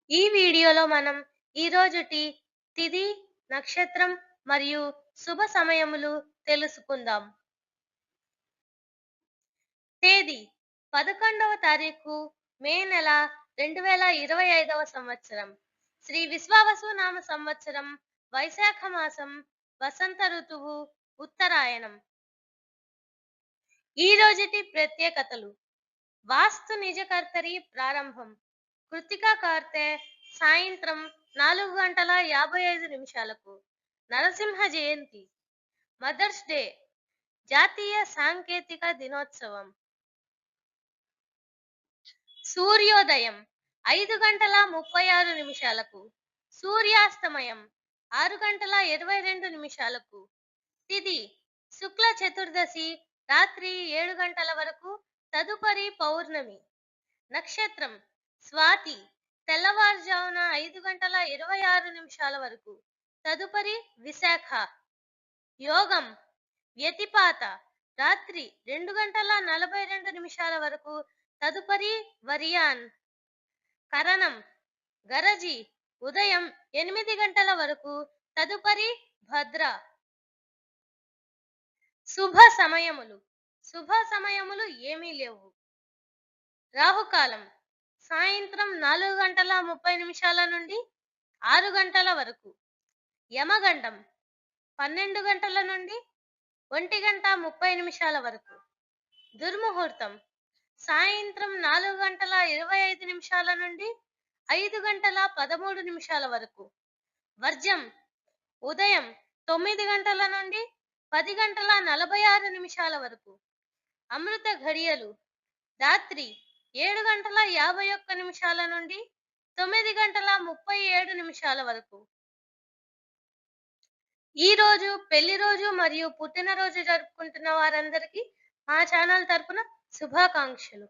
ఈ వీడియోలో మనం ఈరోజుటి తిథి, నక్షత్రం మరియు శుభ సమయములు తెలుసుకుందాం. తేదీ 11వ తారీఖు మే నెల 2025వ సంవత్సరం. శ్రీ విశ్వావసు నామ సంవత్సరం, వైశాఖ మాసం, వసంత ఋతువు, ఉత్తరాయణం. ఈ రోజుటి ప్రత్యేకతలు: వాస్తు నిజకర్తరి ప్రారంభం కృత్తికా కార్తె సాయంత్రం 4:55 నరసింహ జయంతి, మదర్స్ డే, జాతీయ సాంకేతిక దినోత్సవం. సూర్యోదయం 5:36 సూర్యాస్తమయం 6:22 తిథి శుక్ల చతుర్దశి రాత్రి 7 గంటల వరకు, తదుపరి పౌర్ణమి. నక్షత్రం స్వాతి తెల్లవారుజామున 5:26 వరకు, తదుపరి విశాఖ. యోగం వ్యతిపాత రాత్రి 2:42 వరకు, తదుపరి వర్యాన్. కరణం గరజి ఉదయం 8 గంటల వరకు, తదుపరి భద్ర. శుభ సమయములు ఏమీ లేవు. రాహుకాలం సాయంత్రం 4:30 నుండి 6 గంటల వరకు. యమగండం 12 గంటల నుండి 1:30 వరకు. దుర్ముహూర్తం సాయంత్రం 4:25 నుండి 5:13 వరకు. వర్జం ఉదయం 9 గంటల నుండి 10:46 వరకు. అమృత ఘడియలు రాత్రి 7:51 నుండి 9:37 వరకు. ఈ రోజు పెళ్లి రోజు మరియు పుట్టినరోజు జరుపుకుంటున్న వారందరికీ మా ఛానల్ తరపున శుభాకాంక్షలు.